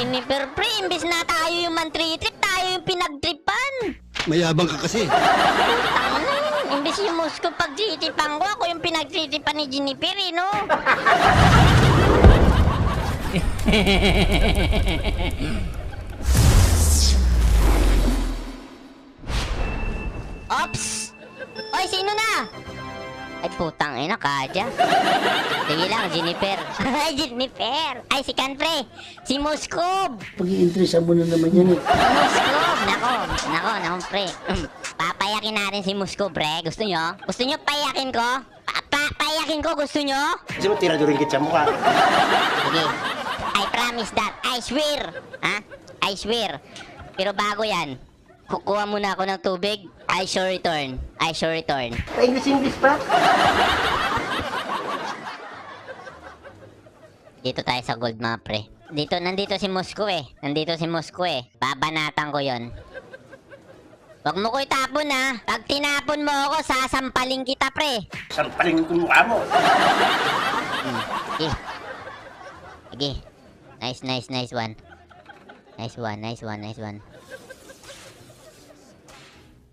Jennifer, pre, imbis na tayo yung man-trip, tayo yung pinag-tripan. Mayabang ka kasi. Tangina, imbis yung musko pag-tritipan ko, ako yung pinag-tritipan ni Jennifer, eh, no? Ops! Oy, sino na? Ay, putang ina, Kadya. Sige lang, Jennifer. Ay, Jennifer. Ay, si Kanpre. Si Moskob. Pag-i-interesa mo na naman yan eh. Moskob. Nako, pre. Papayakin natin si Moskob, pre. Gusto nyo? Gusto nyo payakin ko? Payakin ko, gusto nyo? Kasi mo tira-durin kita mo ka. Sige. I promise that. I swear. Ha? I swear. Pero bago yan, kukuha muna ako ng tubig. I shall return. Pa-English pa? Dito tayo sa gold, mga pre. Nandito si Mosko eh. Babanatan ko yon. Wag mo ko itapon, ha. Pag tinapon mo ako, sasampaling kita, pre. Sampaling ko mukha mo. Sige. Nice one. Nice one.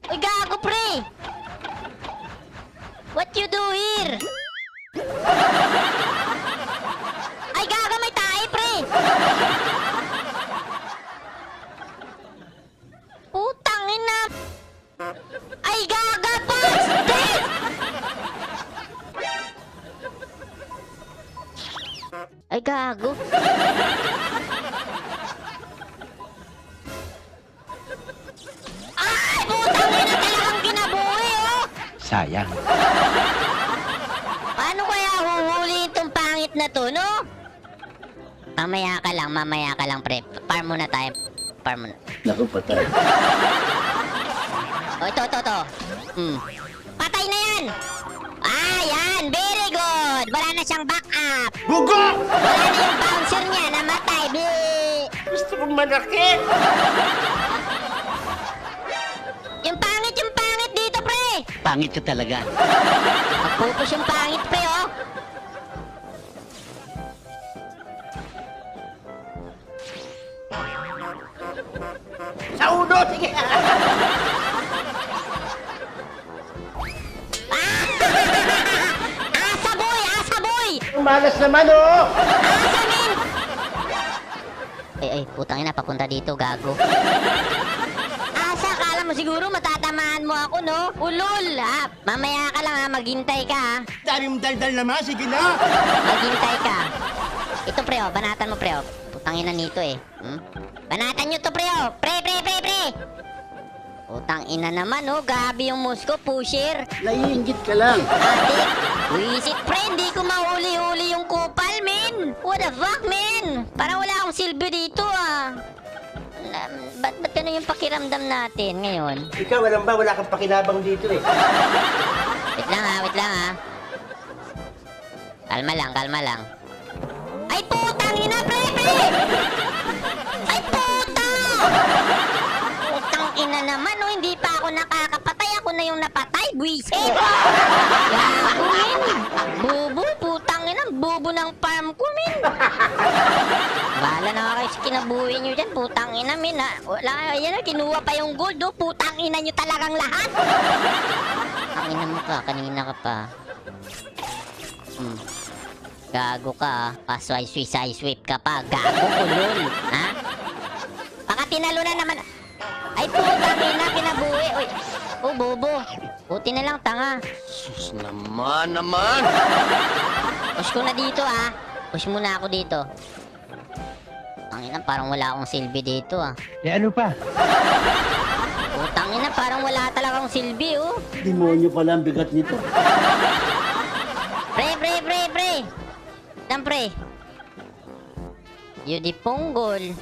Uy, gago, pre! What you do here? Ay, gago, may tae, pre! Putang ina! Ay, gaga, bastard! Ay, gago. Ay, putang ina, talagang kinabuhi, oh! Sayang. Paano kaya huhuli itong pangit na to, no? Mamaya ka lang, pre. Farm muna tayo. Naku, patay. O, ito. Patay na yan! Ah, yan! Very good! Wala na siyang backup! Bugo! Wala na yung bouncer niya, namatay! Gusto kong manakit! Yung pangit dito, pre! Pangit ka talaga. Magpupus yung pangit, pre, oh! Sa uno! Sige! Asa, boy! Malas naman, oh! Asa, min! Ay, putang ina, papunta dito, gago. Asa, kala mo siguro matatamaan mo ako, no? Ulol, ha? Mamaya ka lang, ha? Maghintay ka, ha? Dami mong daldal naman, sige na! Maghintay ka. Ito, pre, oh. Banatan mo, pre, oh. Putang ina nito, eh. Banatan nyo to, pre, oh. Pre! Putang ina naman, oh. Gabi yung musko, pusher. Naiingit ka lang. Adik, wisit, pre. Hindi ko mahuli-huli yung kupal, men. What the fuck, men? Parang wala akong silbi dito, ah. Ba't ganun yung pakiramdam natin ngayon? Ikaw, wala kang pakinabang dito eh. Wait lang, ha. Kalma lang. Ay, putang ina, pre! Ay, puta! Putang ina naman, oh. Hindi pa ako nakakapatay. Ako na yung napatay, buwisit! Gagawin! Bubo, putang ina. Bubo ng farm ko, min. Bahala na kayo sa kinabuhi nyo dyan, putang ina, min, ha. Wala, yan, kinuha pa yung gold, oh. Putang ina nyo talagang lahat. Ang ina mo ka, kanina ka pa. Gago ka, pasway-swipe ka pa. Gago, ulol. Ha? Baka tinalo na naman. Ay, putang ina, kinabuhi. Uy, oh, bobo. Buti na lang, tanga. Sus naman. Push ko na dito, ha. Push muna ako dito. Ang ina, parang wala akong silbi dito, ha. Ano pa? Putang ina, parang wala talagang silbi, oh. Demonyo pala ang bigat nito. Pre. Saan, pre? Yudi Ponggol.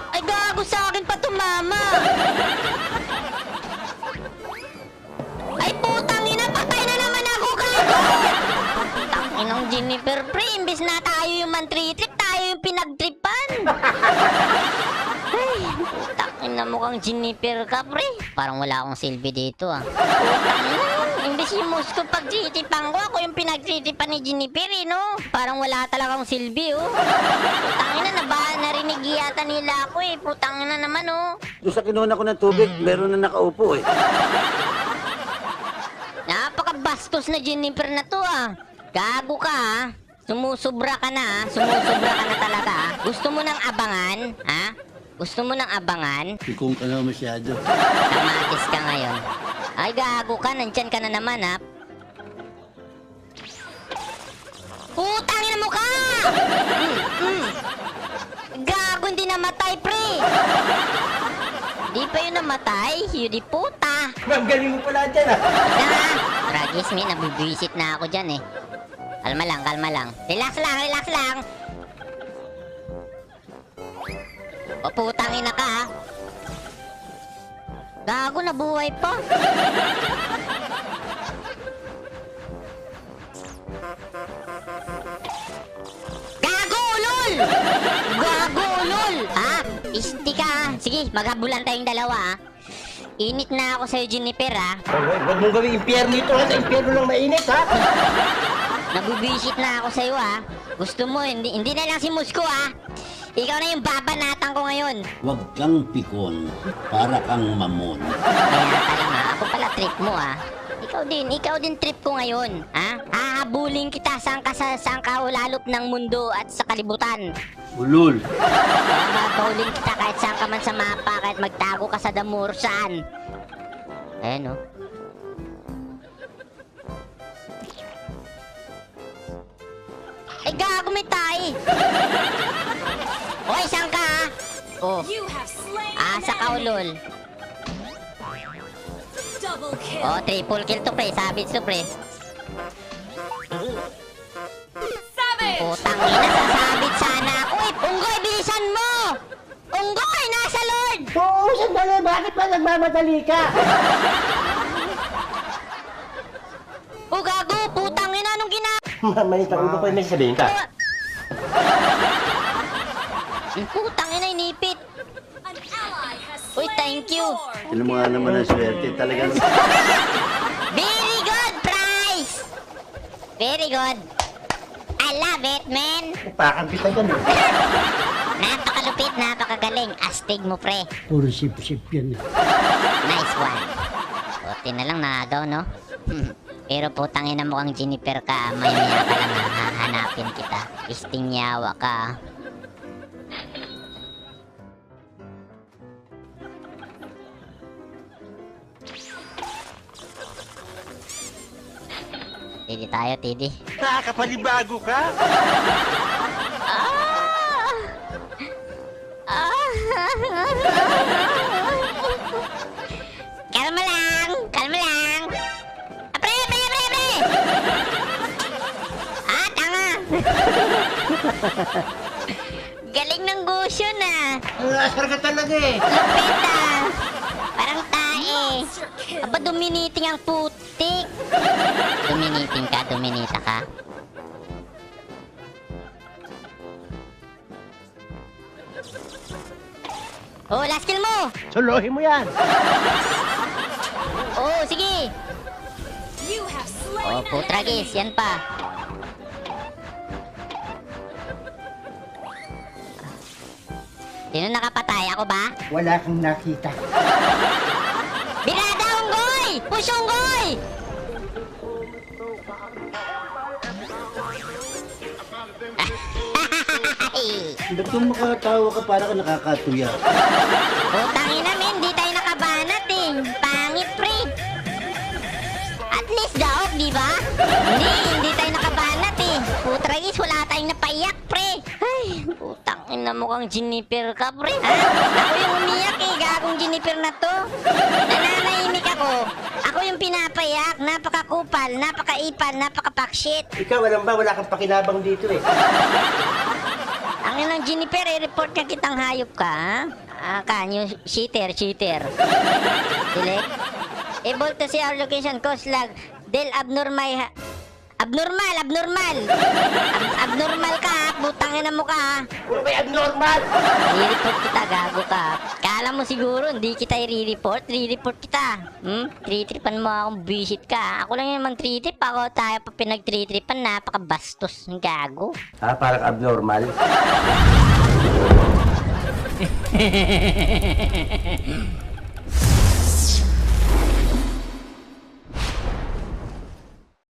Ay, gago sa akin pa tumama. Ay, putang ina, patay na naman ako, gago. Tanginang Jennifer, pre. Imbis na tayo yung man-trip, tayo yung pinag-tripan. Ay, putang ina, mukhang Jennifer ka, pre. Parang wala akong silbi dito, ah. Putang ina, Imbis yung Musko pagtitipan ko, ako yung pinagtitipan ni Jennifer, eh, no? Parang wala talagang silbi, oh. Putangina na ba? Narinig yata nila ako, eh. Putangina naman, oh. Doon sa kinuha ko ng tubig, meron na nakaupo eh. Napakabastos na Jennifer na to, ah. Gago ka, ah. Sumusubra ka na, ah. Sumusubra ka na talaga, ah. Gusto mo ng abangan, ha? Gusto mo ng abangan? Pikong ka na masyado. Kamatis ka ngayon. Ay, gago ka. Nandyan ka na naman, ha? Putangin mo ka! Gago, hindi namatay, pre! Di pa yun namatay? Yun di puta! Ma'am, galing mo pala dyan ah. Na! Tragis, me. Nabibisit na ako dyan, eh. Kalma lang, kalma lang. Relax lang, relax lang. O, putangin na ka, ha? Gago, nabuhay pa. Gago, ulol! Gago, ulol! Ha? Isti ka, ha? Sige, maghabulan tayong dalawa, ha? Init na ako sa'yo, Jennifer, ha? Huwag mong gawing impyerno ito ha. Sa impyerno lang mainit ha. Nabibisit na ako sa'yo, ha? Gusto mo, hindi na lang si Musko, ha? Ikaw na yung babanatan ko ngayon. Huwag kang pikon. Para kang mamon. Kaya ka lang, ha? Ako pala trip mo, ha? Ikaw din trip ko ngayon, ha? Hahabulin kita saan ka ulalop ng mundo at sa kalibutan. Ulul. Hahabulin kita kahit saan ka man sa mapa, kahit magtago ka sa damur saan. Ayan, oh. Ay, gago, may tayo. Hoy, saan ka, ha? Oh, You have slain asa ka, ulol. Double kill. Oh, triple kill to, pre. Savage to, pre. Savage. Putang ina, sasabit sana ako, eh. Unggoy, bilisan mo! Unggoy, nasa Lord! Oo, sandali. Bakit ba nagmamadali ka? O, gago, putang ina, anong ginagawa? Manita ulo ko yung may sabihin ka. Putang ina, inipit. An ally has Uy, slain thank you. Lord. Alam mo nga naman ang swerte. Talagang Very good, prize! Very good. I love it, man. upakan kita dyan eh. Napakalupit, napakagaling. Astig mo, pre. Puro sip-sip yan eh. Nice one. Buti na lang nagaw, no? Pero putang ina mukhang Jennifer ka. Maya-maya ka lang hahanapin kita. Isting yawa ka. Tidi tayo, Tidi. Nakakapanibago ka? Ah! Ah! Kalma lang! Kalma lang! Ah, pre! Pre! Pre! Pre! Ah, tanga! Galing ng gusyo na! Ang asar ka talaga eh. Lupit ah! Parang tae! Monster kill. Aba, duminiting ang putik! Duminiting ka, duminita ka. Oh, last kill mo! Solohin mo yan. Oh, sige! You have slain Oh, an putragis, enemy. yan pa. Sino nakapatay? Ako ba? Wala kang nakita. Birada, unggoy! Push, unggoy! Ba't kung makatawa ka para ka nakakatuya? Putang ina, men, di tayo nakabanat eh. Pangit, pre. At least daog, di ba? Hindi tayo nakabanat eh. Putragis, wala tayong napaiyak, pre. Ay, putang ina, mukhang Jennifer ka, pre. Ha? Ako yung umiyak eh, gagong Jennifer na to. Nananahimik ako. Ako yung pinapayak, napakakupal, napakaipal, napakapakshit. Ikaw, alam ba, wala kang pakinabang dito eh. Ang inang Jennifer, i-report ka kitang hayop ka, ha? Kanyo, cheater. Select. Able to see our location, coast lag. Del abnormal Abnormal, abnormal. Abnormal ka, ha? Putang ina mo ka, ha? Puro may abnormal! I-report kita, gago ka. Kala mo siguro, hindi kita i-report? Re-report kita. Tritripan mo akong visit ka, ha? Ako lang yung mang-tritrip. Ako tayo pa pinag-tritripan. Napakabastos. Gago. Ah, parang abnormal.